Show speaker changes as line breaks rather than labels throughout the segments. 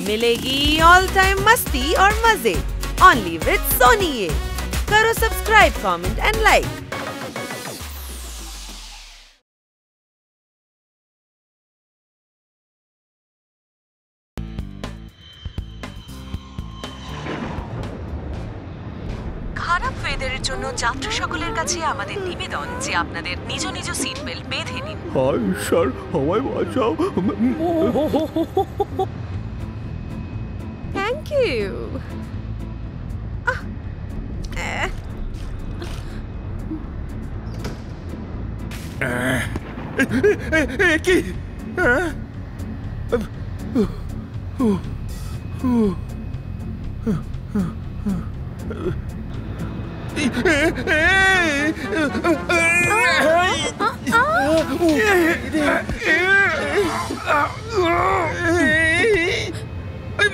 मिलेगी all time मस्ती और मजे ओनली विद सोनी ये। करो सब्सक्राइब, कमेंट एंड लाइक। খারাপ ওয়েদারের জন্য যাত্রী সকলের কাছে আমাদের নিবেদন যে আপনাদের নিজ নিজ সিট বেল্ট বেঁধে নিন।
হাই স্যার, আমায় বাঁচাও।
Thank you.
কি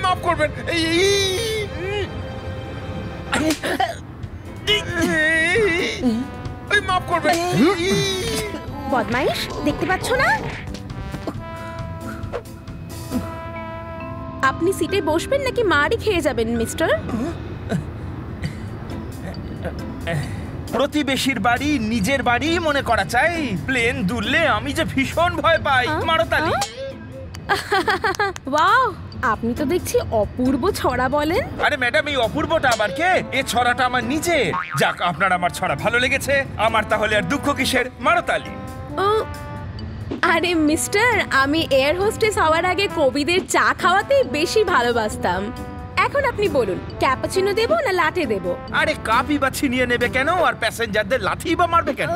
মাফ করবেন, মাফ করবেন।
বদমাইশ, দেখতে পাচ্ছ না? আপনি সিটে বসবেন নাকি মারই খেয়ে যাবেন মিস্টার?
প্রতিবেশীর বাড়ি নিজের বাড়ি মনে করা চাই। প্লেন দুললে আমি যে ভীষণ ভয় পাই। মারো তালি।
ওয়াও, আপনি তো দেখছি অপূর্ব ছড়া বলেন।
আরে ম্যাডাম, এই অপূর্বটা আবার কে? এ ছড়াটা আমার নিজে। যাক, আপনার আমার ছড়া ভালো লেগেছে, আমার তাহলে আর দুঃখ কিসের? মারো তালি।
আরে মিস্টার, আমি এয়ার হোস্টেস হওয়ার আগে কবিদের চা খাওয়াতেই বেশি ভালোবাসতাম। এখন আপনি বলুন, ক্যাপাচিনো দেবো না লাটে দেবো?
আরে কাপই বা ছিনিয়ে নেবে কেন, আর প্যাসেঞ্জারদের লাথি বা মারবে কেন?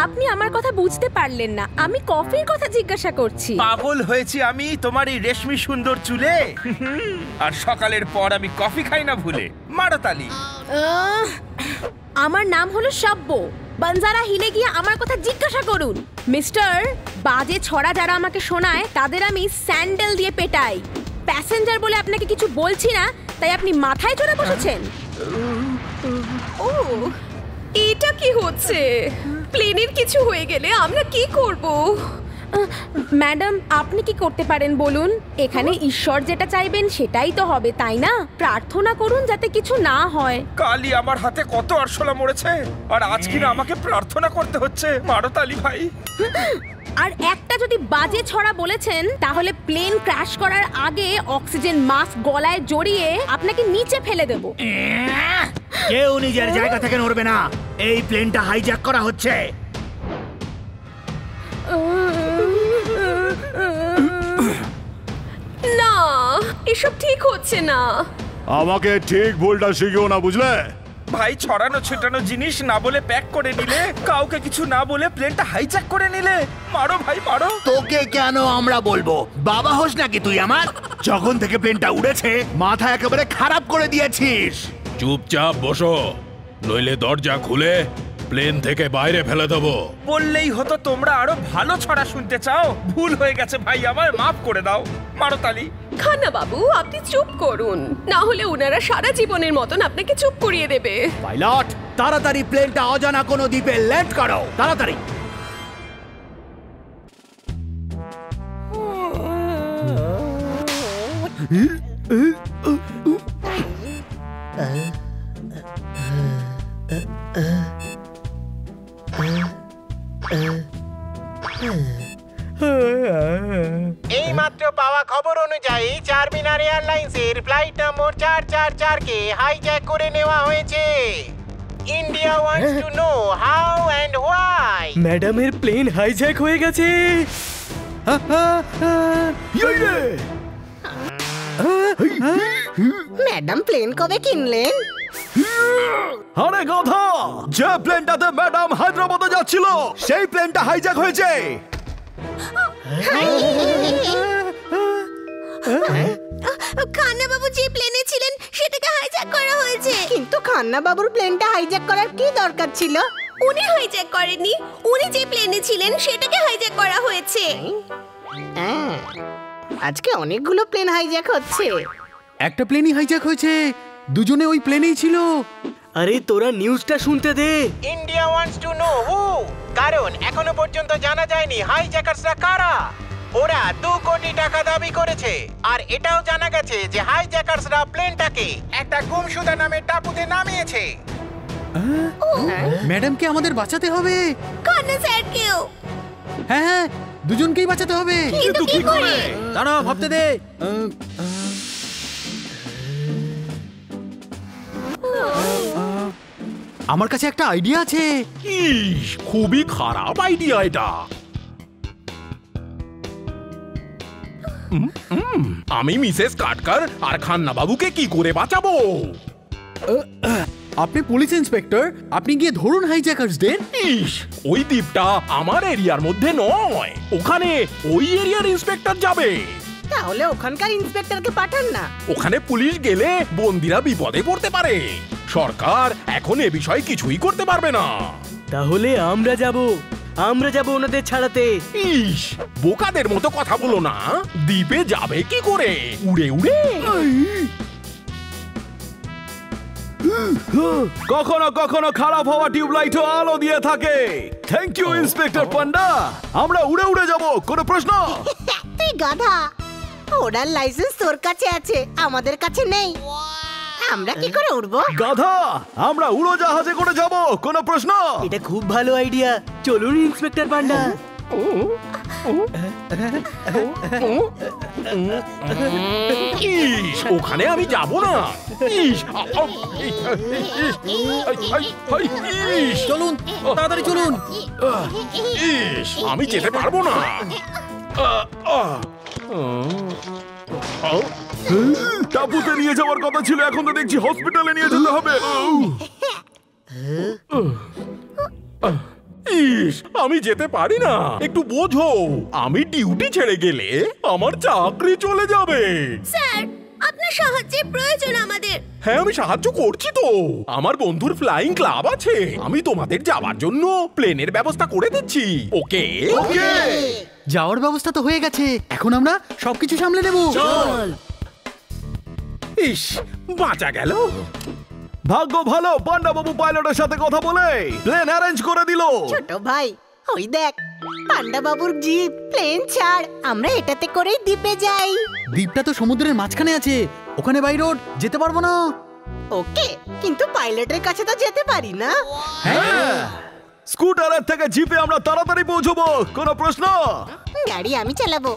আপনি আমার কথা বুঝতে পারলেন না, আমি কফির কথা জিজ্ঞাসা করছি।
পাগল হয়েছি আমি তোমার এই রেশমি সুন্দর চুলে। আর সকালের পর আমি কফি খাই না ভুলে। মারো তালি।
আমার নাম হলো সব্য। বানজারা হিলে গিয়ে আমার কথা জিজ্ঞাসা করুন। মিস্টার, বাজে ছড়া যারা আমাকে শোনায় তাদের আমি স্যান্ডেল দিয়ে পেটাই। প্যাসেঞ্জার বলে আপনাকে কিছু বলছি না, তাই আপনি মাথায় চড়ে বসেছেন।
ও, এটা কি হচ্ছে? প্লেনের কিছু হয়ে গেলে আমরা কি করব?
ম্যাডাম, আপনি কি করতে পারেন বলুন? এখানে ঈশ্বর যেটা চাইবেন সেটাই তো হবে, তাই না? প্রার্থনা করুন যাতে কিছু না হয়।
কালই আমার হাতে কত আরশোলা মরেছে, আর আজ কিনা আমাকে প্রার্থনা করতে হচ্ছে। মারো তালি ভাই।
আর একটা যদি বাজে ছড়া বলেছেন তাহলে প্লেন ক্র্যাশ করার আগে অক্সিজেন মাস্ক গলায় জড়িয়ে আপনাকে নিচে ফেলে দেব।
কেউ নিজের জায়গা থেকে নড়বে না, এই প্লেনটা হাইজ্যাক করা হচ্ছে।
না, এসব ঠিক হচ্ছে না।
আমাকে ঠিক ভুলটা শিখিও না, বুঝলে?
ভাই, ছড়ানো ছিটানো জিনিস না বলে প্যাক করে নিলে, কাউকে কিছু না বলে প্লেনটা হাইজ্যাক করে নিলে। মারো ভাই, মারো।
তোকে কেন আমরা বলবো? বাবা হোস নাকি তুই আমার? যখন থেকে প্লেনটা উড়েছে মাথা একেবারে খারাপ করে দিয়েছিস।
চুপচাপ বসো, নইলে দরজা খুলে প্লেন থেকে বাইরে ফেলে দেবো।
বললেই হতো, তোমরা আরো ভালো ছড়া শুনতে চাও। ভুল হয়ে গেছে ভাই, আমার মাফ করে দাও। মারো তালি।
খান্না বাবু, আপনি চুপ করুন, না হলে ওনারা সারা জীবনের মতন আপনাকে চুপ করিয়ে দেবে।
পাইলট, তাড়াতাড়ি প্লেনটা অজানা কোনো দ্বীপে ল্যান্ড করো, তাড়াতাড়ি।
এই মাত্র পাওয়া খবর অনুযায়ী চারমিনার এয়ারলাইন্সের ফ্লাইট নম্বর 444 কে হাইজ্যাক করে নেওয়া হয়েছে। India wants to know how and why.
ম্যাডামের প্লেন হাইজ্যাক হয়ে গেছে।
ম্যাডাম প্লেন কবে কিনলেন?
আরে গাধা, যে প্লেনটাতে ম্যাডাম হায়দ্রাবাদে যাচ্ছিল সেই প্লেনটা হাইজ্যাক হয়েছে।
খান্না বাবু যে প্লেনে ছিলেন সেটাকে হাইজ্যাক করা হয়েছে। কিন্তু খান্না বাবুর প্লেনটা হাইজ্যাক করার কি দরকার ছিল?
উনি হাইজ্যাক করেননি, উনি যে প্লেনে ছিলেন সেটাকে হাইজ্যাক করা হয়েছে।
আজকে অনেকগুলো প্লেন হাইজ্যাক হচ্ছে।
একটা প্লেনই হাইজ্যাক হয়েছে, দুজনে ওই প্লেনেই ছিল। আরে তোরা নিউজটা শুনতে দে।
India wants to know who, কারণ এখনো পর্যন্ত জানা যায়নি হাইজ্যাকারসরা কারা। ওরা 2 কোটি টাকা দাবি করেছে। হয়েছে আর এটাও জানা গেছে যে হাইজ্যাকার্সরা প্লেনটাকে একটা গুমশুদা নামে টাপুতে নামিয়েছে।
ম্যাডামকে আমাদের বাঁচাতে হবে।
কান্না স্যারকেও।
হ্যাঁ হ্যাঁ, দুজনকেই বাঁচাতে হবে।
কিন্তু কি করে?
দাঁড়া, ভাবতে দে। আমার কাছে একটা আইডিয়া আছে।
ইস, খুবই খারাপ আইডিয়া এটা। আমি মিসেস কাটকার আর খান্না বাবুকে কি করে বাঁচাবো?
আপনি পুলিশ ইন্সপেক্টর, আপনি গিয়ে ধরুন হাইজ্যাকার্সদের।
ইস, ওই দ্বীপটা আমার এরিয়ার মধ্যে নয়, ওখানে ওই এরিয়ার ইন্সপেক্টর যাবে।
তাহলে ওখানকার ইন্সপেক্টরকে পাঠান না।
ওখানে পুলিশ গেলে বন্দিরা বিপদে পড়তে পারে। সরকার এখন এ বিষয়ে কিছুই করতে পারবে না।
তাহলে আমরা যাব ওনাদের ছাড়াতে।
ইস, বোকাদের মতো কথা বলো না। দ্বীপে যাবে কি করে? উড়ে উড়ে?
কখনো কখনো খারাপ হওয়া টিউবলাইটও আলো দিয়ে থাকে। থ্যাংক ইউ ইন্সপেক্টর পান্ডা, আমরা উড়ে উড়ে যাব, কোনো প্রশ্ন?
তুই গাধা, ওড়ার লাইসেন্স তোর কাছে আছে, আমাদের কাছে নেই। আমরা কি করে উড়বো?
গাধা, আমরা উড়োজাহাজে করে যাব, কোনো প্রশ্ন?
এটা খুব ভালো আইডিয়া, চলুন ইন্সপেক্টর পান্ডা।
ইস, ওখানে আমি যাব না। ইস, ইস,
চলুন, তাড়াতাড়ি চলুন।
ইস, আমি যেতে পারবো না।
টাপুতে নিয়ে যাওয়ার কথা ছিল, এখন তো দেখছি হসপিটালে নিয়ে যেতে হবে।
ইস, আমি যেতে পারি না, একটু বোঝো। আমি ডিউটি ছেড়ে গেলে আমার চাকরি চলে যাবে।
স্যার, আপনার সাহায্যের প্রয়োজন আমাদের।
হ্যাঁ, আমি সাহায্য করছি তো। আমার বন্ধুর ফ্লাইং ক্লাব আছে, আমি তোমাদের যাওয়ার জন্য প্লেনের ব্যবস্থা করে দিচ্ছি। ওকে
ওকে,
যাওয়ার ব্যবস্থা তো হয়ে গেছে, এখন আমরা সবকিছু সামলে নেব। চল।
ইস, বাঁচা গেল।
ভাগ্য ভালো, পান্ডা বাবু পাইলটের সাথে কথা বলে প্লেন অ্যারেঞ্জ করে দিল।
ছোট ভাই, ওই দেখ পান্ডা বাবুর জিপ। প্লেন ছাড়, আমরা এটাতে করেই দ্বীপে যাই।
দ্বীপটা তো সমুদ্রের মাঝখানে আছে, ওখানে বাই রোড, যেতে পারবো না।
ওকে, কিন্তু পাইলটের কাছে তো যেতে পারি না।
হ্যাঁ, স্কুটারের থেকে জিপে আমরা তাড়াতাড়ি পৌঁছবো, কোনো প্রশ্ন?
গাড়ি আমি চালাবো।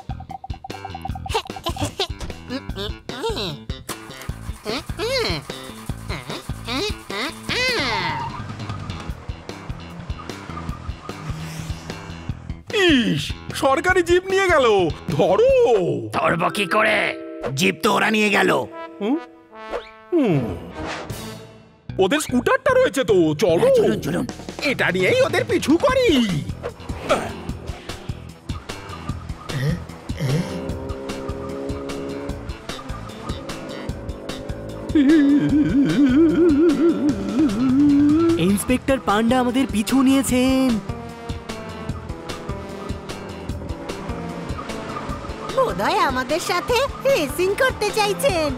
ইস, সরকারি জিপ নিয়ে গেল, ধরো।
ধরবো কি করে? জিপ তো ওরা নিয়ে গেল।
ওদের স্কুটারটা রয়েছে তো, চলো।
চলুন চলুন।
এটা নিয়েই ওদের পিছু করি।
ইন্সপেক্টর পান্ডা আমাদের পিছু নিয়েছেন।
বোধহয় আমাদের সাথে রেসিং করতে চাইছেন।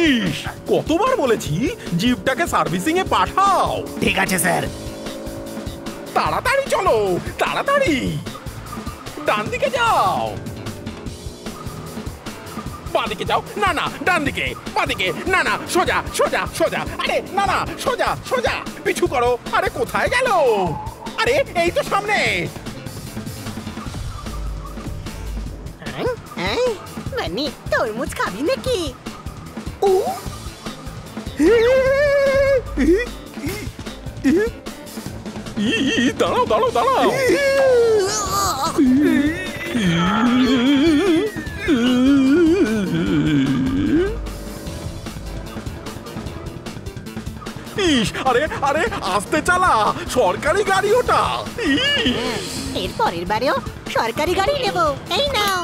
ইস, কতবার বলেছি জিপটাকে সার্ভিসিং এ পাঠাও।
ঠিক আছে স্যার।
তাড়াতাড়ি চলো, তাড়াতাড়ি। ডান দিকে যাও, বাঁদিকে যাও। না না, ডান দিকে, বাঁদিকে। না না, সোজা সোজা সোজা। আরে না না, সোজা সোজা। পিছু করো। আরে কোথায় গেল? আরে এই তো সামনে।
বানি, তরমুজ খাবি নাকি?
দাঁড়াও দাঁড়াও দাঁড়াও। ইস, আরে আরে আস্তে চালা, সরকারি গাড়ি ওটা।
এর পরের বারেও সরকারি গাড়ি নেব। এই নাও।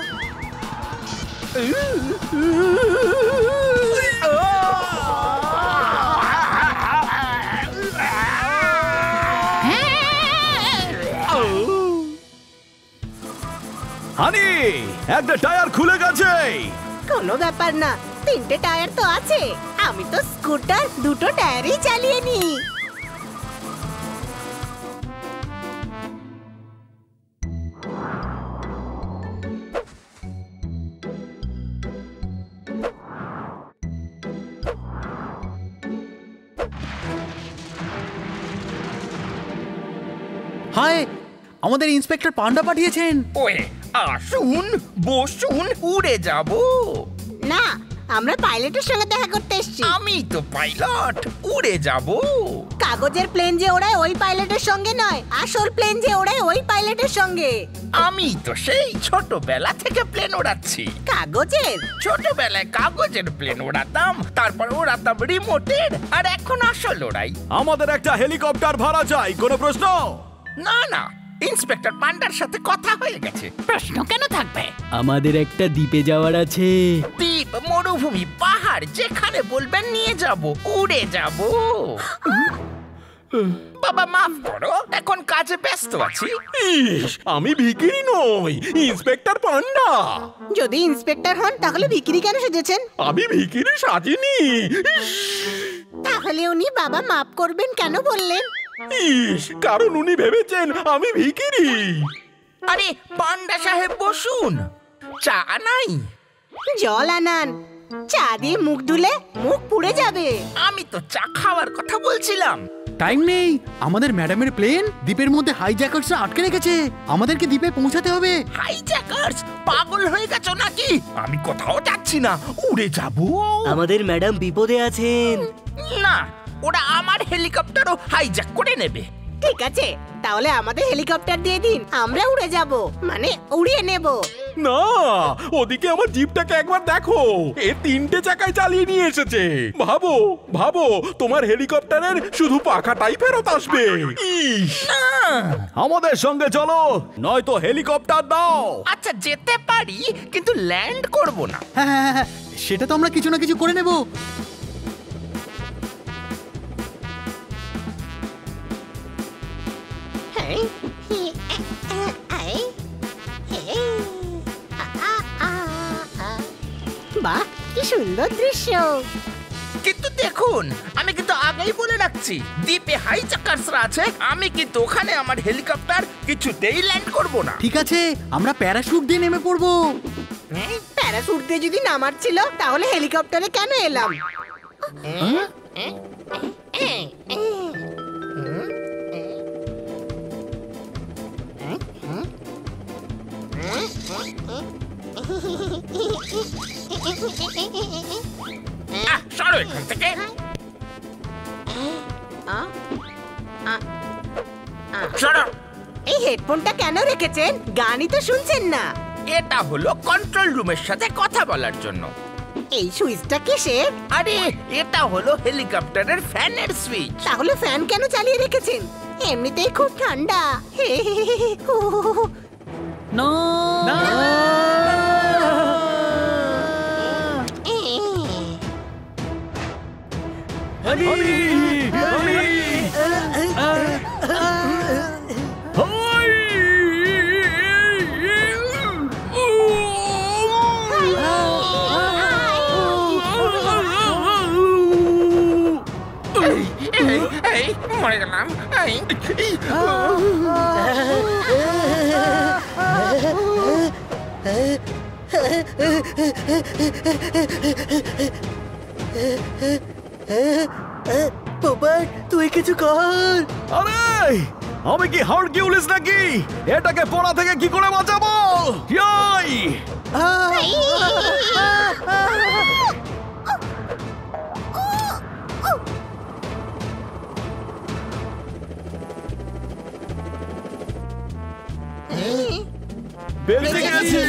হানি, একটা টায়ার খুলে গেছে।
কোনো ব্যাপার না, 3টে টায়ার তো আছে। আমি তো স্কুটার 2টো টায়ারই চালিয়ে নি।
হায়, আমাদের ইন্সপেক্টর পান্ডা পাঠিয়েছেন।
ওয়ে আসুন, বসুন, উড়ে যাব।
না, আমরা পাইলটের সঙ্গে দেখা করতে এসেছি।
আমি তো পাইলট, উড়ে যাব।
কাগজের প্লেন যে ওড়ায় ওই পাইলটের সঙ্গে নয়, আসল প্লেন যে ওড়ায় ওই পাইলটের সঙ্গে।
আমি তো সেই ছোটবেলা থেকে প্লেন ওড়াচ্ছি।
কাগজের?
ছোটবেলায় কাগজের প্লেন ওড়াতাম, তারপর ওড়াতাম রিমোটের, আর এখন আসল ওড়াই।
আমাদের একটা হেলিকপ্টার ভাড়া চাই, কোনো প্রশ্ন?
না না, ইন্সপেক্টর পান্ডার সাথে কথা হয়ে গেছে, প্রশ্ন কেন থাকবে?
আমাদের একটা দ্বীপে যাওয়ার আছে।
দ্বীপ, মরুভূমি, পাহাড়, যেখানে বলবেন নিয়ে যাব, উড়ে যাব। বাবা মাফ করো, এখন কাজে ব্যস্ত আছি।
ইস, আমি ভিখিরি নই, ইন্সপেক্টর পান্ডা।
যদি ইন্সপেক্টর হন তাহলে বিক্রি কেন সেজেছেন?
আমি ভিখিরি সাজিনি।
তাহলে উনি বাবা মাপ করবেন কেন বললেন?
ইস, কারণ উনি ভেবেছেন আমি ভিখিরি।
আরে পান্ডা সাহেব বসুন, চা নাই?
জল আনান, চা দিয়ে মুখ ধুলে মুখ পুড়ে যাবে।
আমি তো চা খাওয়ার কথা বলছিলাম।
টাইম নেই, আমাদের ম্যাডামের প্লেন দ্বীপের মধ্যে হাইজ্যাকার্সরা আটকে রেখেছে। আমাদেরকে দ্বীপে পৌঁছাতে হবে।
হাইজ্যাকার্স? পাগল হয়ে গেছো নাকি? আমি কোথাও যাচ্ছি না, উড়ে যাব।
আমাদের ম্যাডাম বিপদে আছেন।
না, ওরা আমার হেলিকপ্টারও হাইজ্যাক করে নেবে।
ঠিক আছে, তাহলে আমাদের হেলিকপ্টার দিয়ে দিন, আমরা উড়ে যাব, মানে উড়িয়ে নেব।
না, ওদিকে আমার জিপটাকে একবার দেখো, এ 3টে চাকায় চালিয়ে নিয়ে এসেছে। ভাবো ভাবো, তোমার হেলিকপ্টারের শুধু পাখাটাই ফেরত আসবে। ইস,
আমাদের সঙ্গে চলো, নয়তো হেলিকপ্টার দাও।
আচ্ছা যেতে পারি, কিন্তু ল্যান্ড করব না।
হ্যাঁ হ্যাঁ হ্যাঁ, সেটা তো আমরা কিছু না কিছু করে নেব।
বাহ, কি সুন্দর দৃশ্য।
কিন্তু দেখুন, আমি কিন্তু আগেই বলে রাখছি, দ্বীপে হাইজ্যাকার্সরা আছে। আমি কিন্তু ওখানে আমার হেলিকপ্টার কিছুতেই ল্যান্ড করব না।
ঠিক আছে, আমরা প্যারাশুট দিয়ে নেমে পড়বো।
প্যারাশুট দিয়ে যদি নামার ছিল তাহলে হেলিকপ্টারে কেন এলাম?
সরো এখান থেকে। সরো।
এই হেডফোনটা কেন রেখেছেন? গানই তো শুনছেন না।
এটা হলো কন্ট্রোল রুমের সাথে কথা বলার জন্য।
এই সুইচটা কিসের?
আরে এটা হলো হেলিকপ্টারের ফ্যানের সুইচ।
তাহলে ফ্যান কেন চালিয়ে রেখেছেন? এমনিতেই খুব ঠান্ডা।
না
মরে গেলাম।
বাবার, তুই কিছু কর।
আরে আমি কি হারকিউলিস নাকি? এটাকে পড়া থেকে কি করে বাঁচাবো? ইয়াই! বেঁচে গেছি।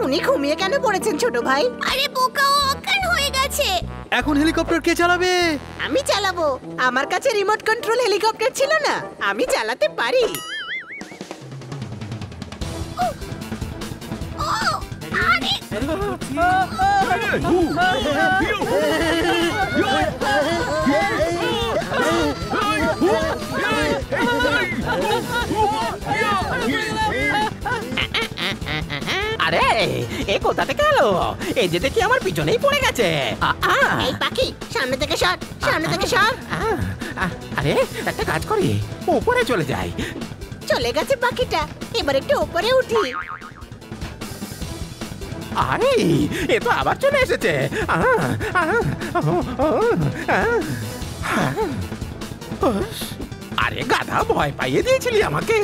উনি ঘুমিয়ে কেন পড়েছেন ছোট ভাই? আরে বোকা, ও অজ্ঞান হয়ে গেছে।
এখন হেলিকপ্টার কে চালাবে?
আমি চালাবো। আমার কাছে রিমোট কন্ট্রোল হেলিকপ্টার ছিল না, আমি চালাতে পারি।
আরে এ কোথা থেকে এলো? এই যে দেখি আমার পিছনেই পড়ে গেছে।
এই পাখি, সামনে থেকে সর, সামনে থেকে সর।
আরে একটা কাজ করি, উপরে চলে যাই।
চলে গেছে পাখিটা, এবার একটু উপরে উঠি।
আরে এ তো আবার চলে এসেছে। আরে গাধা, ভয় পাইয়ে দিয়েছিলি আমাকে।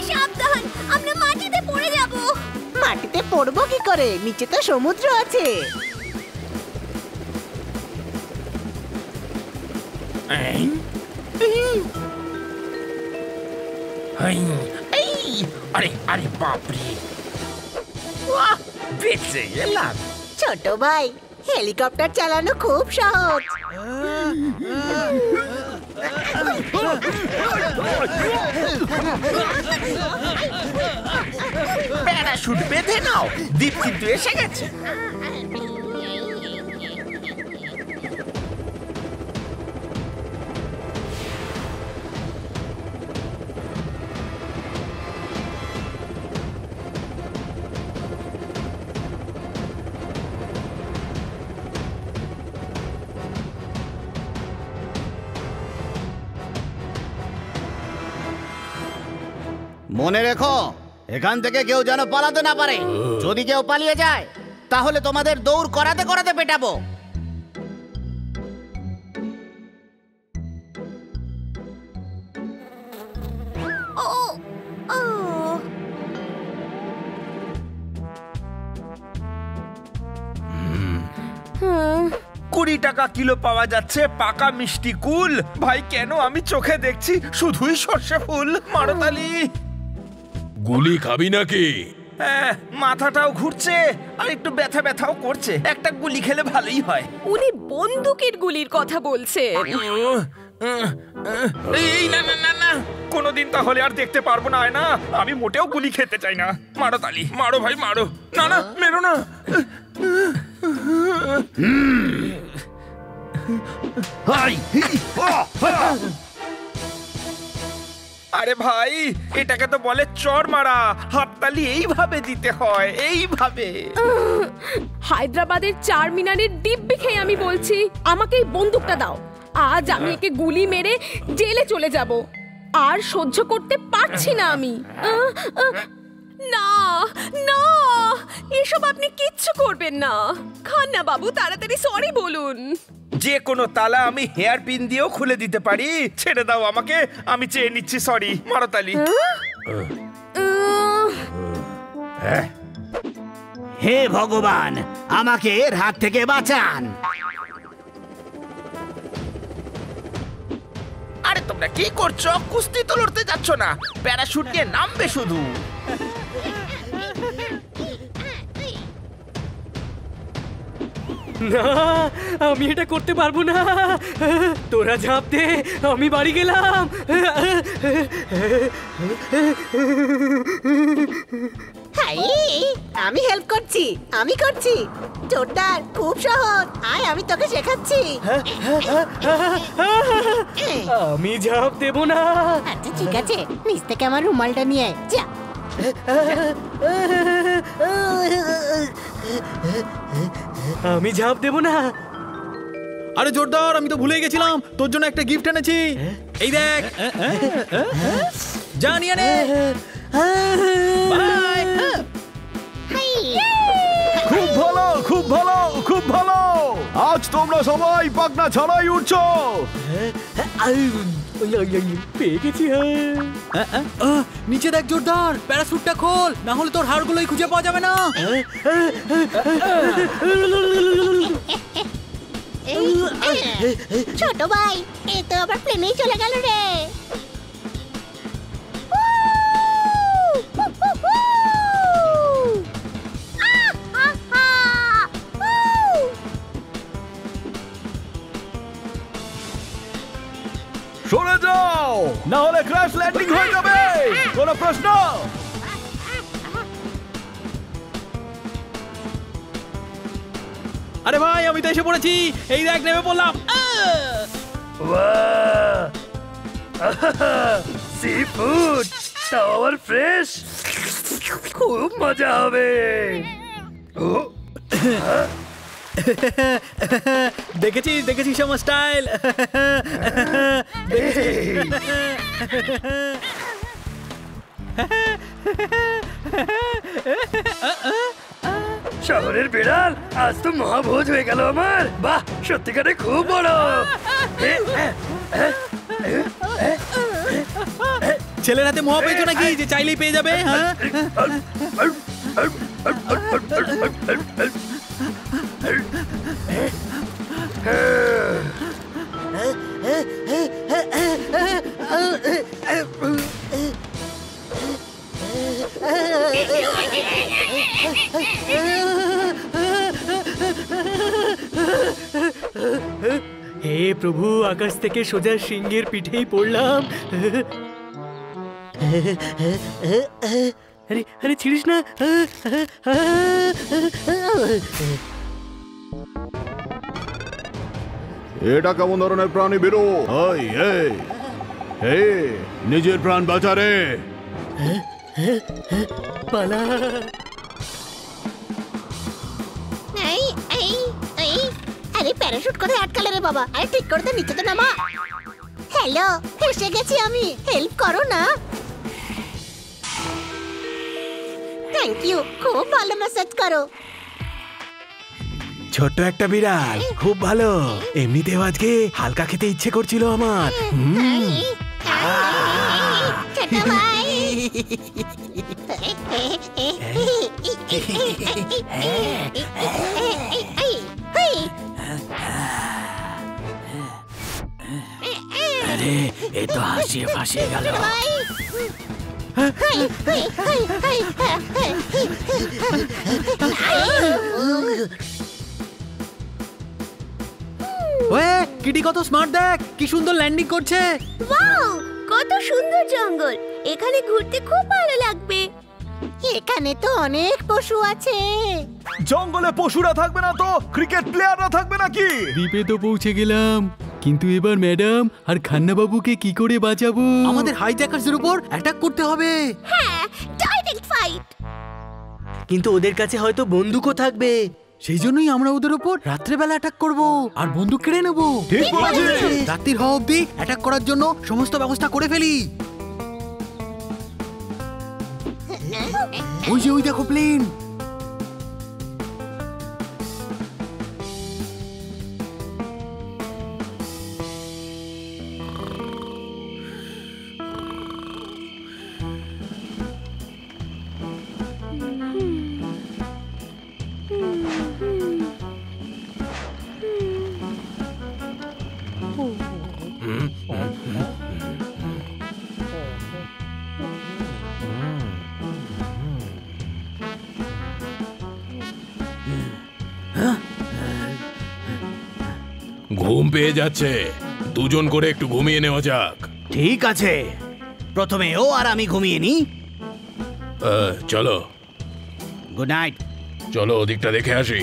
সাবধান, আমরা মাটিতে পড়ে যাব। মাটিতে পড়বো কি করে? নিচে তো সমুদ্র আছে।
আরে আরে বাপরে, বেঁচে গেলাম।
ছোট ভাই, হেলিকপ্টার চালানো খুব সহজ।
প্যারাশুট বেঁধে নাও, দ্বীপ কিন্তু এসে গেছে।
মনে রেখো, এখান থেকে কেউ যেন পালাতে না পারে। যদি কেউ পালিয়ে যায় তাহলে তোমাদের দৌড় করাতে করাতে পেটাবো।
টাকা কিলো পাওয়া যাচ্ছে পাকা মিষ্টি কুল। ভাই কেন আমি চোখে দেখছি শুধুই সর্ষে ফুল? মারতালি,
গুলি খাবি নাকি?
মাথাটাও ঘুরছে আর একটু ব্যথা ব্যথাও করছে। একটা গুলি খেলে ভালোই হয়।
উনি বন্দুকের গুলির কথা বলছেন।
এই না না না না, কোনোদিন তাহলে আর দেখতে পারবো না। না, আমি মোটেও গুলি খেতে চাই না। মারো তালি, মারো ভাই মারো। না না, মেরো না। আরে ভাই, এটাকে তো বলে চড় মারা। হাততালি এইভাবে দিতে হয়, এইভাবে।
হায়দ্রাবাদের চারমিনারের দিব্যি খেয়ে আমি বলছি, আমাকে এই বন্দুকটা দাও। আজ আমি একে গুলি মেরে জেলে চলে যাব। আর সহ্য করতে পারছি না আমি।
না না, এসব আপনি কিচ্ছু করবেন না। খান্না বাবু, তাড়াতাড়ি সরি বলুন।
যে কোনো তালা আমি হেয়ার পিন দিয়েও খুলে দিতে পারি। ছেড়ে দাও আমাকে, আমি চেয়ে নিচ্ছি সরি। মারো তালি।
হে ভগবান, আমাকে এর হাত থেকে বাঁচান।
আরে তোমরা কি করছো? কুস্তি তো লড়তে যাচ্ছ না, প্যারাশুট নিয়ে নামবে শুধু।
না, আমি এটা করতে পারবো না। তোরা ঝাঁপ দে, আমি বাড়ি গেলাম।
আমি হেল্প করছি, আমি করছি। জোরদার, খুব সহজ। আয়, আমি তোকে শেখাচ্ছি।
আমি ঝাঁপ দেবো না।
আচ্ছা ঠিক আছে, নিচ থেকে আমার রুমালটা নিয়ে আয়। যা।
আমি ঝাঁপ দেবো না।
আরে জোরদার, আমি তো ভুলে গেছিলাম, তোর জন্য একটা গিফট এনেছি। এই দেখ, যা নিয়ে নে। বাই। খুব ভালো, খুব ভালো, খুব ভালো। আজ তোমরা সবাই পাখনা ছাড়াই উঠছো।
পেয়ে গেছি।
নিচে দেখ জোরদার, প্যারাশুটটা খোল, না হলে তোর হাড়গুলোই খুঁজে পাওয়া যাবে না।
ছোট ভাই, এ তো আবার প্লেনেই চলে গেল রে।
সরে যাও, না হলে ক্র্যাশ ল্যান্ডিং হয়ে যাবে। কোনো প্রশ্ন?
আরে ভাই আমি তো এসে পড়েছি, এই দেখ নেমে পড়লাম।
সি ফুড টাওয়ার ফ্রেশ, খুব মজা হবে।
দেখেছিস দেখেছিস আমার স্টাইল।
শহরের বিড়াল, আজ তো মহাভোজ হয়ে গেল আমার। বাহ, সত্যিকারে খুব বড়।
ছেলের হাতে মহা পেয়েছো নাকি যে চাইলেই পেয়ে যাবে? হ্যাঁ হে প্রভু, আকাশ থেকে সোজা সিংহের পিঠেই পড়লাম। আরে আরে ছিড়িস না।
এটা কেমন ধরনের প্রাণী বেরো? নিজের প্রাণ বাঁচা রে।
পালা।
আরে প্যারাশুট কোথায় আটকালে রে বাবা? আরে ঠিক করতে নিচে তো নামা। হ্যালো, এসে গেছি আমি, হেল্প করো না। থ্যাংক ইউ, খুব ভালো ম্যাসাজ করো।
ছোট্ট একটা বিড়াল, খুব ভালো। এমনিতেও আজকে হালকা খেতে ইচ্ছে করছিল আমার।
ছোট ভাই।
আরে এ তো হাসিয়ে ফাঁসিয়ে গেল।
ওয়ে
কিটি কত স্মার্ট, দেখ কি সুন্দর ল্যান্ডিং করছে।
ওয়াও, কত সুন্দর জঙ্গল। এখানে ঘুরতে খুব ভালো লাগবে। এখানে তো অনেক পশু আছে।
জঙ্গলে পশুরা থাকবে না তো ক্রিকেট প্লেয়াররা থাকবে নাকি?
দ্বীপে তো পৌঁছে গেলাম, কিন্তু এবার ম্যাডাম আর খান্না বাবুকে কি করে বাঁচাবো? আমাদের হাইজ্যাকারদের উপর অ্যাটাক করতে হবে।
হ্যাঁ, ডাইরেক্ট ফাইট।
কিন্তু ওদের কাছে হয়তো বন্দুকও থাকবে, সেই জন্যই আমরা ওদের উপর রাত্রেবেলা অ্যাটাক করব আর বন্দুক কেড়ে নেব।
ঠিক বলেছিস।
রাত্রির হওয়া অবধি অ্যাটাক করার জন্য সমস্ত ব্যবস্থা করে ফেলি। ওই যে ওই দেখো প্লেন।
ঘুম পেয়ে যাচ্ছে, দুজন করে একটু ঘুমিয়ে নেওয়া যাক।
ঠিক আছে, প্রথমে ও আর আমি ঘুমিয়ে নি।
চলো
গুড নাইট।
চলো ওদিকটা দেখে আসি।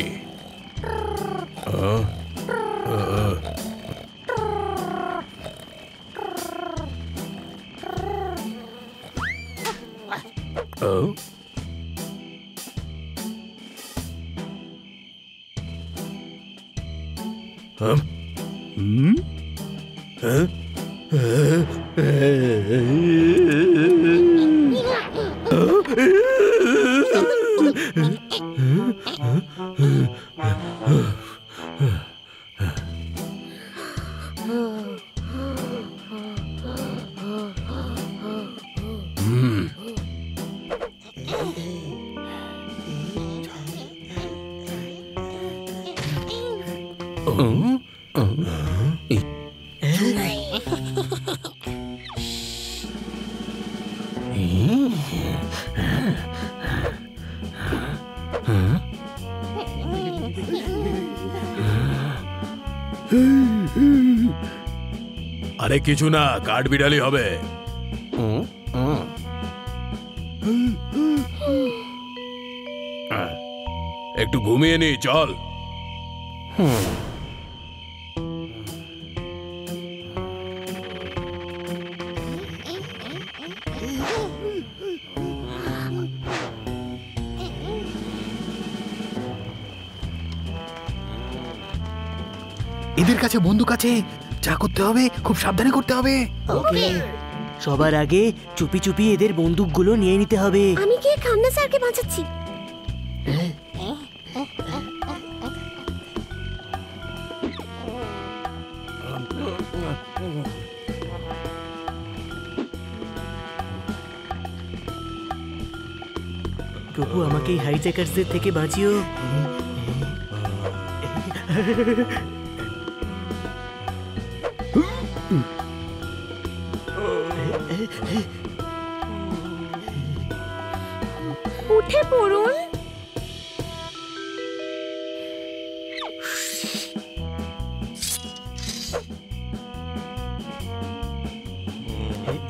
আরে কিছু না, কাঠ বিড়ালি হবে। একটু ঘুমিয়ে নি, চল।
এদের কাছে বন্দুক আছে, যা করতে হবে খুব সাবধানে করতে হবে।
ওকে।
সবার আগে চুপি চুপি এদের বন্দুকগুলো নিয়ে নিতে হবে।
আমি কি খান্না স্যারকে বাঁচাচ্ছি?
প্রভু আমাকে এই হাইজ্যাকার্সদের থেকে বাঁচিও।
উঠে পড়ুন।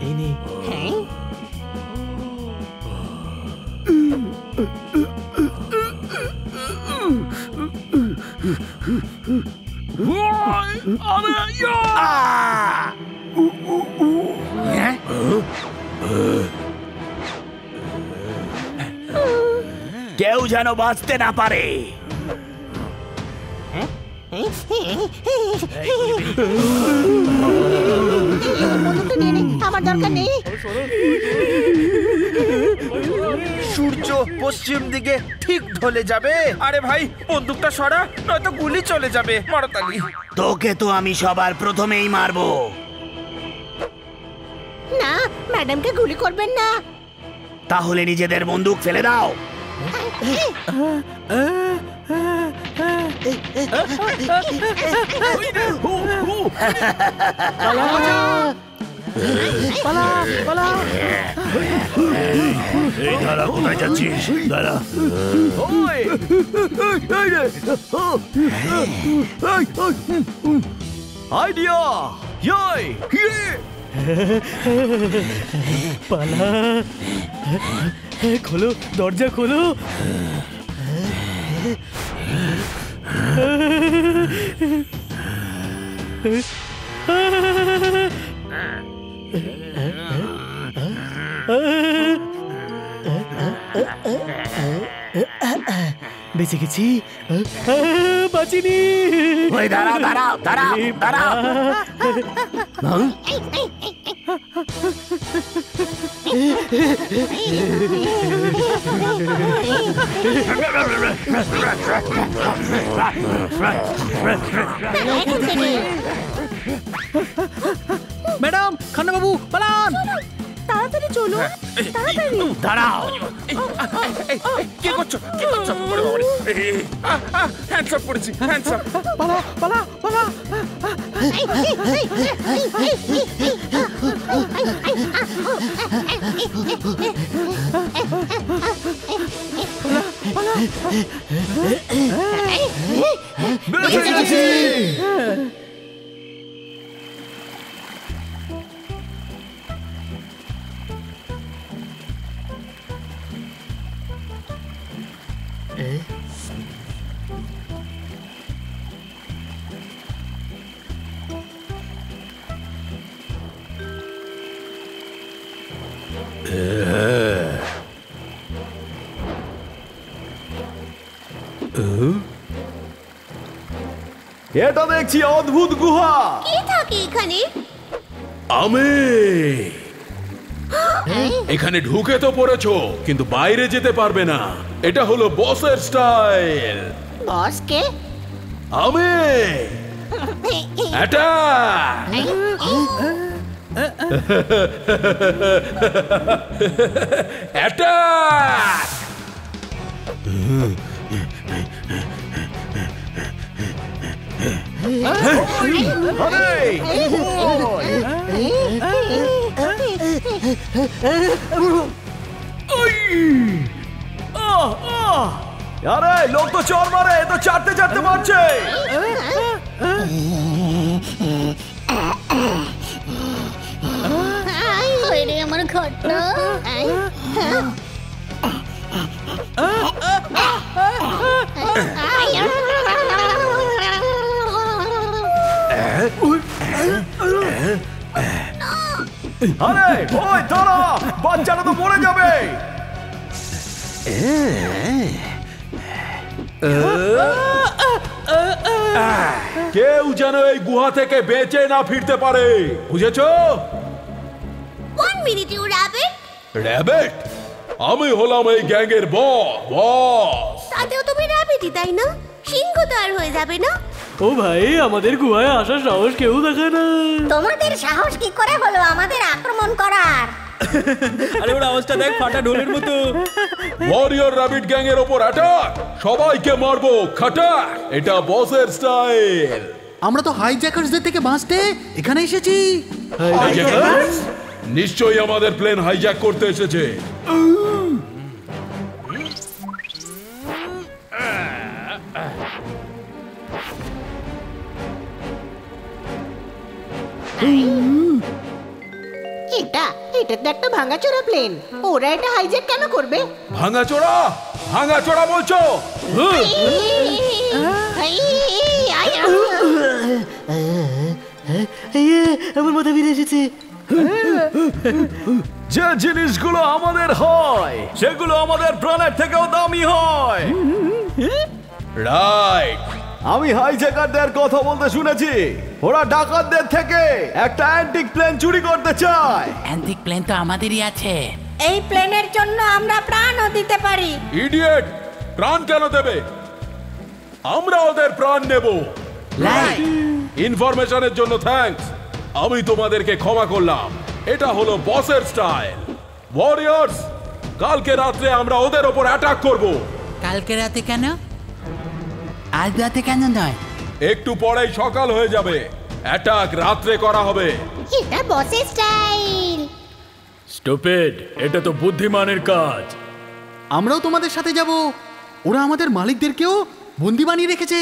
এই নে।
কেউ যেন বাঁচতে না পারে।
আমার দরকার নেই।
সূর্য পশ্চিম দিকে ঠিক ঢলে যাবে। আরে ভাই, বন্দুকটা সরা, নয়তো গুলি চলে যাবে। মারতালি,
তোকে তো আমি সবার প্রথমেই মারবো।
না, ম্যাডামকে গুলি করবেন না।
তাহলে নিজেদের বন্দুক ফেলে দাও।
এই দাঁড়া, কোথায় যাচ্ছিস? দাঁড়া।
আইডিয়া! ইয়াই!
পালা, খোলো, দরজা খোলো। বেঁচে গেছি, বাঁচিনি।
দাঁড়াও দাঁড়াও দাঁড়াও দাঁড়াও।
ম্যাডাম, খান্না বাবু, পালান।
তাড়াতাড়ি চলো, তাড়াতাড়ি।
দাঁড়াও।
কি করছো? কি করছো? হ্যান্ডস আপ করেছি, হ্যান্ডস আপ।
পালা, পালা, পালা।
বেঁচে গেছি! এটা দেখছি অদ্ভুত গুহা।
কি থাকে এখানে?
আমি এখানে ঢুকে তো পড়েছো, কিন্তু বাইরে যেতে পারবে না। এটা হলো বসের স্টাইল।
বস কে?
আমি এটা এটা
আরে লোক তো চর মারে, তো চাটতে চাটতে মারছে।
ঘটনা
আরে ওই দাঁড়া, বাচ্চাটা তো মরে যাবে।
কেউ যেন এই গুহা থেকে বেঁচে না ফিরতে পারে, বুঝেছো?
1 minute you rabbit
র্যাবিট, আমি হলাম এই গ্যাংয়ের বস।
তাতেও তুমি রাবিটই তাই না? সিংহ তো আর হয়ে যাবে না?
ও ভাই, আমাদের গুহায় আসার সাহস কেউ দেখে না।
তোমাদের সাহস কি করে হলো আমাদের আক্রমণ করার?
আরে ওর আওয়াজটা দেখ, ফাটা ঢোলের মতো।
ওয়ারিয়র র্যাবিট গ্যাং এর উপর অ্যাটাক, সবাইকে মারবো খাটাক, এটা বসের স্টাইল।
আমরা তো হাইজ্যাকার্সদের থেকে বাঁচতে এখানে এসেছি।
হাইজ্যাকার্স? নিশ্চয়ই আমাদের প্লেন হাইজ্যাক করতে এসেছে।
এটা তো একটা ভাঙাচোরা প্লেন। ওরা এটা হাইজ্যাক কেন করবে?
ভাঙাচোরা? ভাঙাচোরা বলছো?
আমার মাথা ফিরে এসেছে।
যে জিনিসগুলো আমাদের হয় সেগুলো আমাদের প্রাণের থেকেও দামি হয়।
রাইট।
আমি হাইজ্যাকারদের কথা বলতে শুনেছি, ওরা ডাকাতদের থেকে একটা অ্যান্টিক প্লেন চুরি করতে চায়।
অ্যান্টিক প্লেন তো আমাদেরই আছে।
এই প্লেনের জন্য আমরা প্রাণও দিতে পারি।
ইডিয়েট, প্রাণ কেন দেবে? আমরা ওদের প্রাণ নেব। ইনফরমেশনের জন্য থ্যাঙ্কস, আমি তোমাদেরকে ক্ষমা করলাম। এটা হলো বসের স্টাইল। ওয়ারিয়র্স, কালকে রাত্রে আমরা ওদের ওপর অ্যাটাক করব।
কালকে রাতে কেন? আজ রাতে কেন নয়?
একটু পরেই সকাল হয়ে যাবে, অ্যাটাক রাত্রে করা হবে।
এটা বসের স্টাইল।
স্টুপিড, এটা তো বুদ্ধিমানের কাজ।
আমরাও তোমাদের সাথে যাব। ওরা আমাদের মালিকদেরকেও বন্দি বানিয়ে রেখেছে।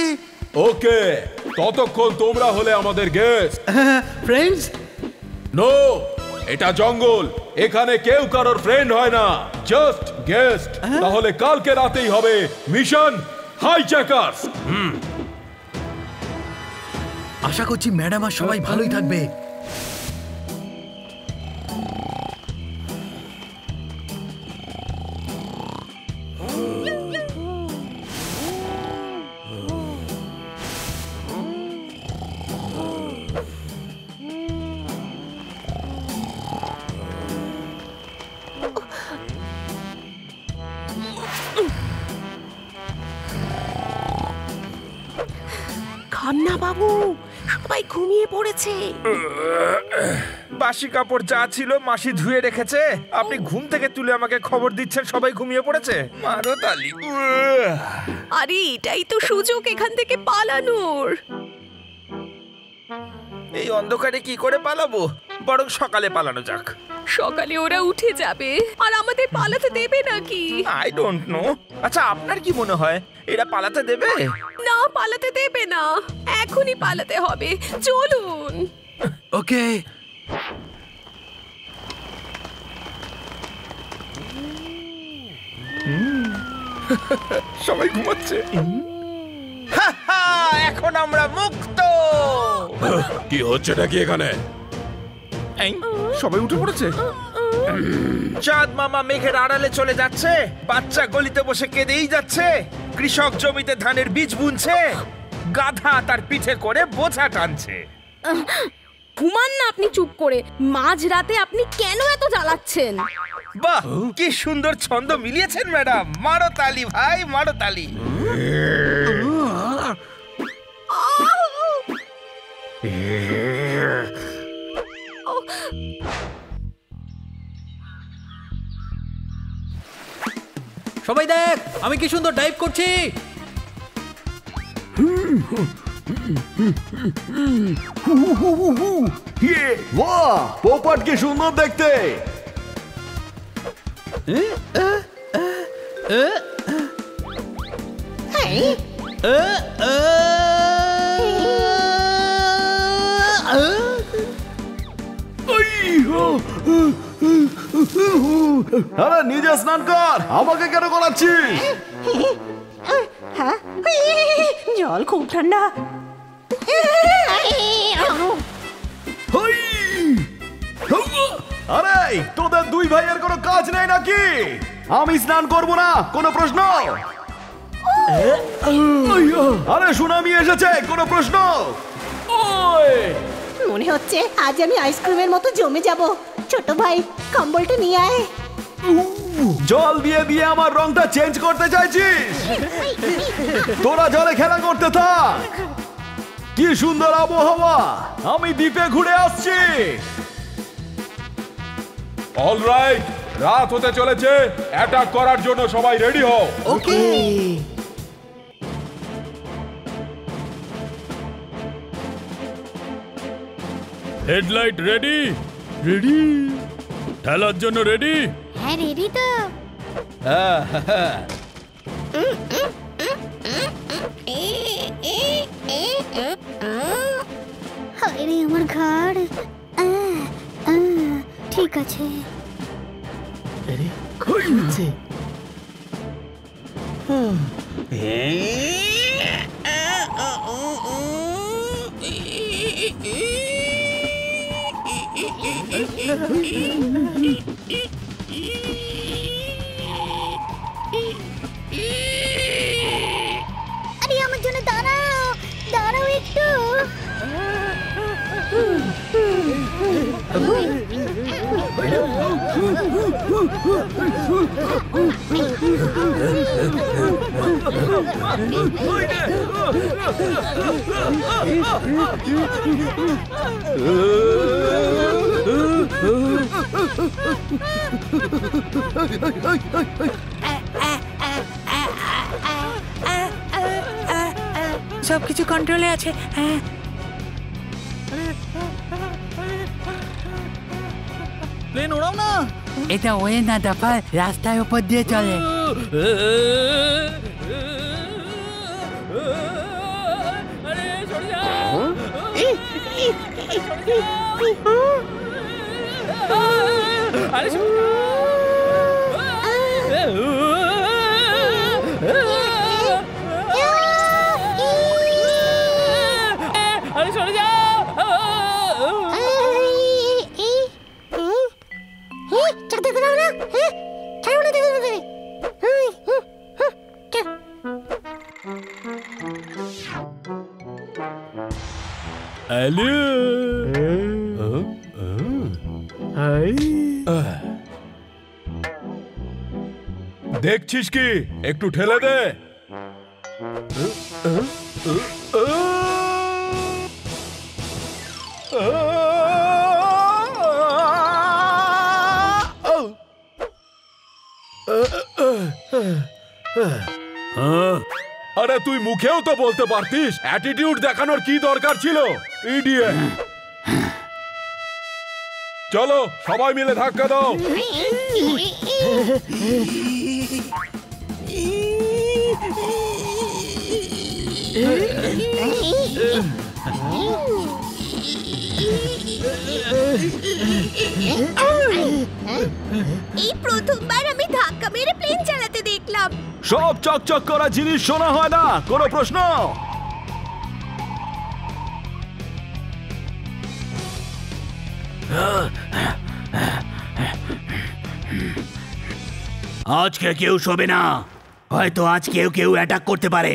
ওকে, ততক্ষণ তোমরা হলে আমাদের গেস্ট।
ফ্রেন্ডস?
নো, এটা জঙ্গল, এখানে কেউ কারোর ফ্রেন্ড হয় না, জাস্ট গেস্ট। তাহলে কালকে রাতেই হবে মিশন হাইজ্যাকার্স।
আশা করছি ম্যাডাম আর সবাই ভালোই থাকবে।
খান্না বাবু, সবাই ঘুমিয়ে পড়েছে।
বাসি কাপড় যা ছিল মাসি ধুয়ে রেখেছে, আপনি ঘুম থেকে তুলে আমাকে খবর দিচ্ছেন সবাই ঘুমিয়ে পড়েছে? মারো তালি।
আরে এটাই তো সুযোগ এখান থেকে পালানোর।
এই অন্ধকারে কি করে পালাবো? বরং সকালে পালানো যাক।
সকালে ওরা উঠে যাবে আর আমাদের পালাতে দেবে নাকি?
I don't know. আচ্ছা, আপনার কি মনে হয় এরা পালাতে দেবে?
না, পালাতে দেবে না। এখনই পালাতে হবে, চলুন।
ওকে।
সবাই ঘুমাচ্ছে। এখন আমরা মুক্ত।
কি হচ্ছে নাকি এখানে?
সবাই উঠে পড়েছে। চাঁদ মামা মেঘের আড়ালে চলে যাচ্ছে, বাচ্চা গলিতে বসে কেঁদেই যাচ্ছে, কৃষক জমিতে ধানের বীজ বুনছে, গাধা তার পিঠে করে বোঝা টানছে।
ঘুমান না আপনি চুপ করে। মাঝরাতে আপনি কেন এত জ্বালাচ্ছেন?
বাহ, কি সুন্দর ছন্দ মিলিয়েছেন ম্যাডাম। মারো তালি ভাই, মারো তালি।
সবাই দেখ, আমি কি সুন্দর ডাইভ করছি।
বাহ, পোপট কি সুন্দর দেখতে। আরে নিজে স্নান কর, আমাকে কেন করাচ্ছিস?
হ্যাঁ, জল খুব ঠান্ডা।
আরে তোদের দুই ভাইয়ের কোনো কাজ নেই নাকি? আমি স্নান করব না, কোনো প্রশ্ন? আরে সুনামি এসেছে, কোনো প্রশ্ন?
মনে হচ্ছে আজ আমি আইসক্রিমের মতো জমে যাব। ছোট ভাই, কম্বলটা নিয়ে আয়।
জল দিয়ে দিয়ে আমার রংটা চেঞ্জ করতে চাইছিস? তোরা জলে খেলা করতে থাক। কি সুন্দর আবহাওয়া, আমি দ্বীপে ঘুরে আসছি।
অলরাইট, রাত হতে চলেছে, অ্যাটাক করার জন্য সবাই রেডি হও।
ওকে।
Headlight ready? রেডি। ঠেলার জন্য রেডি?
হ্যাঁ রেডি তো। আরে আমার ঘাড়। ঠিক আছে।
আরে কই হচ্ছে?
আরে আমার জন্য দাঁড়াও, দাঁড়াও একটু।
সবকিছু কন্ট্রোলে আছে। হ্যাঁ,
প্লেন ওড়াও না।
এটা ওয়ে না দাফা, রাস্তার উপর দিয়ে চলে।
দেখছিস কি? একটু ঠেলে দে। আরে তুই মুখেও তো বলতে পারতিস, অ্যাটিটিউড দেখানোর কি দরকার ছিল? ইডিয়েট। চলো সবাই মিলে ধাক্কা দাও।
এই প্রথমবার আমি ধাক্কা মেরে প্লেন চালাতে দেখলাম।
সব চকচক করা জিনিস শোনা হয় না, কোনো প্রশ্ন?
আজকে কেউ শোবে না, হয়তো আজ কেউ কেউ অ্যাটাক করতে পারে।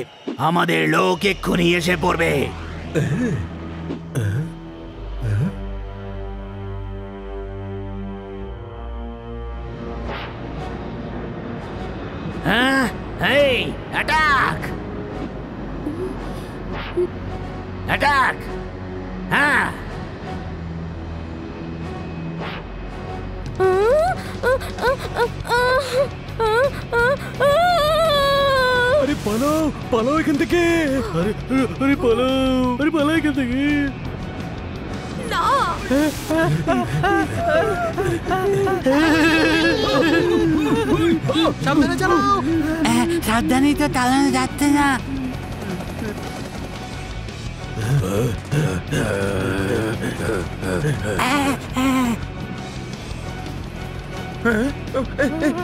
আমাদের লোক এক্ষুনি এসে পড়বে। হ্যাঁ, এই অ্যাটাক, অ্যাটাক। হ্যাঁ,
আরে পালাও, পালাও এখান থেকে। আরে আরে পালাও, আরে পালাও এখান থেকে।
না,
সাবধানে চালাও।
সাবধানে তো চালানো যাচ্ছে না।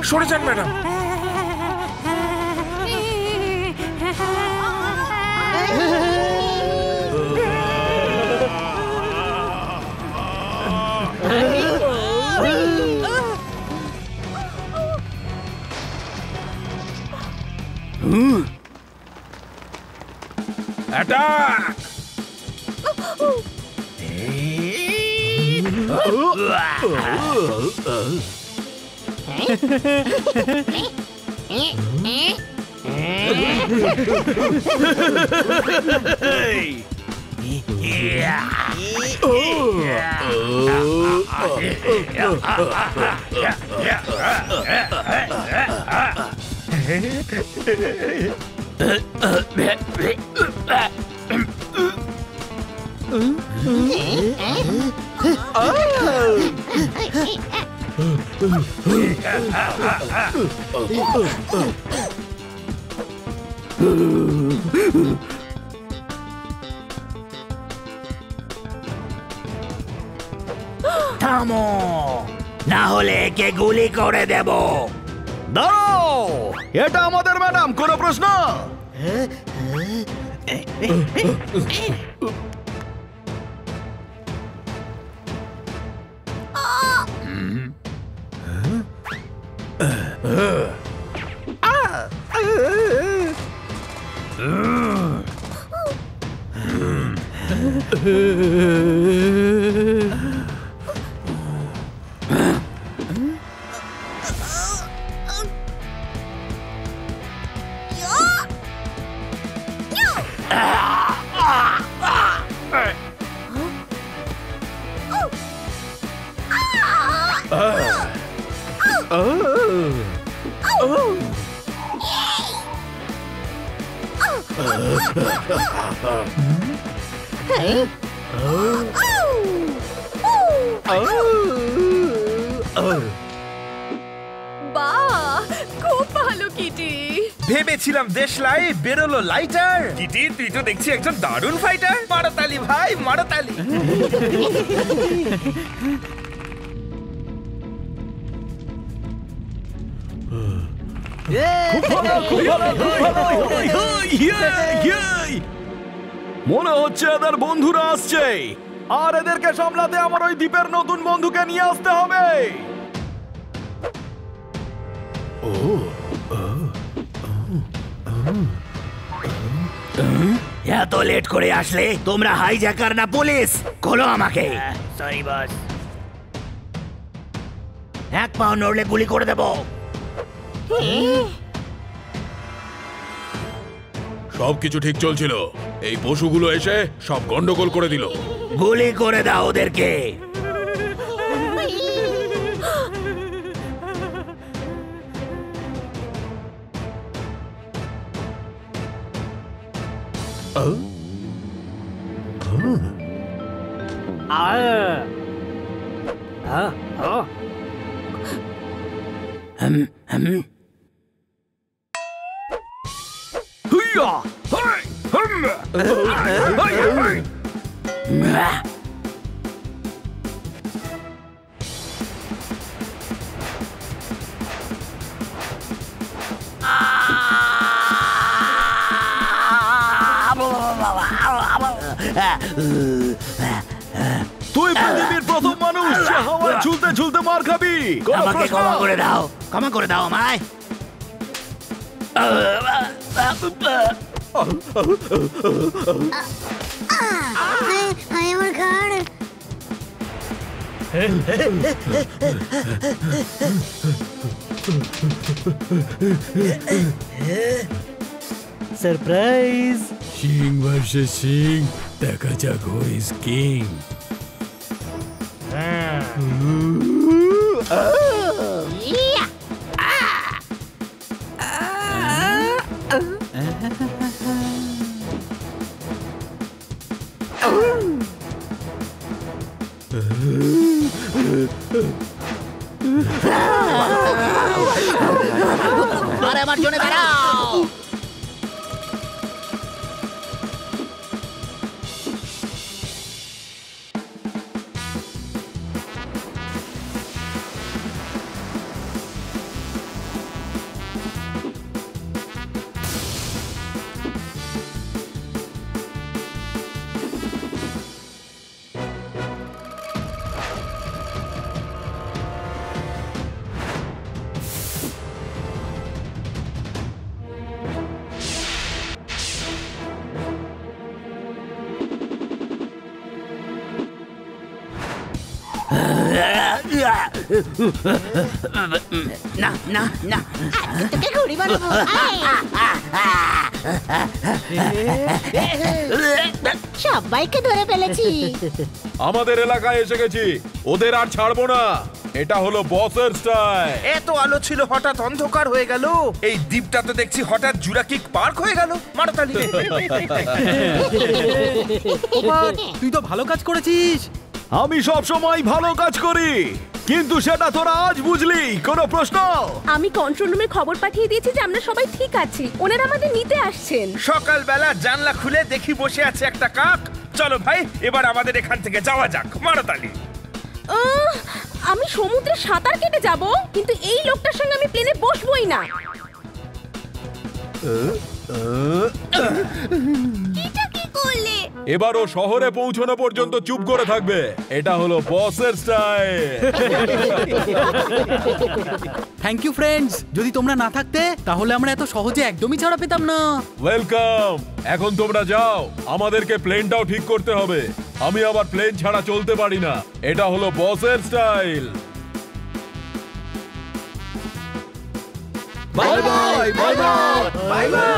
সরে যান ম্যাডাম। অ্যাটাক!
থামো, না হলে একে গুলি করে দেব।
দাঁড়াও, এটা আমাদের ম্যাডাম, কোনো প্রশ্ন?
বাহ, খুব ভালো কিটি।
ভেবেছিলাম দেশলাই, বেরোলো লাইটার। কিটি, তুই তো দেখছি একজন দারুণ ফাইটার। মারতালি ভাই, মারতালি।
মনে হচ্ছে এদের বন্ধুরা আসছে, আর এদেরকে সামলাতে আমার ওই দ্বীপের নতুন বন্ধুকে নিয়ে আসতে হবে।
এত লেট করে আসলে তোমরা হাইজ্যাকার না পুলিশ? খোলো আমাকে। Sorry boss. এক পাও নড়লে গুলি করে দেব।
সবকিছু ঠিক চলছিল, এই পশুগুলো এসে সব গন্ডগোল করে দিল।
গুলি করে দাও ওদেরকে।
তুই পৃথিবীর প্রথম মানুষ যে হাওয়ায় ঝুলতে ঝুলতে মার খাবি।
আমাকে ক্ষমা করে দাও, ক্ষমা করে দাও আমায়।
আমার ঘাড়।
সারপ্রাইজ! সিং ভার্সেস সিং, দেখা যাক হু ইজ কিং।
আরে আমার জন্য দাঁড়াও।
না না না
তোকে ঘুড়ি বানাবো সবাইকে ধরে ফেলেছি
আমাদের এলাকায় এসে গেছি, ওদের আর ছাড়বো না। এটা হলো বসের স্টাইল।
এত আলো ছিল হঠাৎ অন্ধকার হয়ে গেল। এই দ্বীপটা তো দেখছি হঠাৎ জুরাকিক পার্ক হয়ে গেল। মারতালি।
তুই তো ভালো কাজ করেছিস।
আমি সব সময় ভালো কাজ করি, কিন্তু সেটা তোরা আজ বুঝলি? কোনো প্রশ্ন?
আমি কন্ট্রোল রুমে খবর পাঠিয়ে দিয়েছি যে আমরা সবাই ঠিক আছি, ওনারা আমাদের নিতে আসছেন।
সকালবেলা জানলা খুলে দেখি বসে আছে একটা কাক। চলো ভাই, এবার আমাদের এখান থেকে যাওয়া যাক। মারতালি।
আমি সমুদ্রে সাঁতার কেটে যাব, কিন্তু এই লোকটার সঙ্গে আমি প্লেনে বসবই না।
এটা কি করলে?
এবার ও শহরে পৌঁছানো পর্যন্ত চুপ করে থাকবে। এটা হলো বসের স্টাইল।
থ্যাংক ইউ ফ্রেন্ডস, যদি তোমরা না থাকতে তাহলে আমরা এত সহজে একদমই ছাড়া পেতাম না।
ওয়েলকাম। এখন তোমরা যাও, আমাদেরকে প্লেনটাও ঠিক করতে হবে। আমি আবার প্লেন ছাড়া চলতে পারি না। এটা হলো বসের style.
Bye bye bye bye bye bye.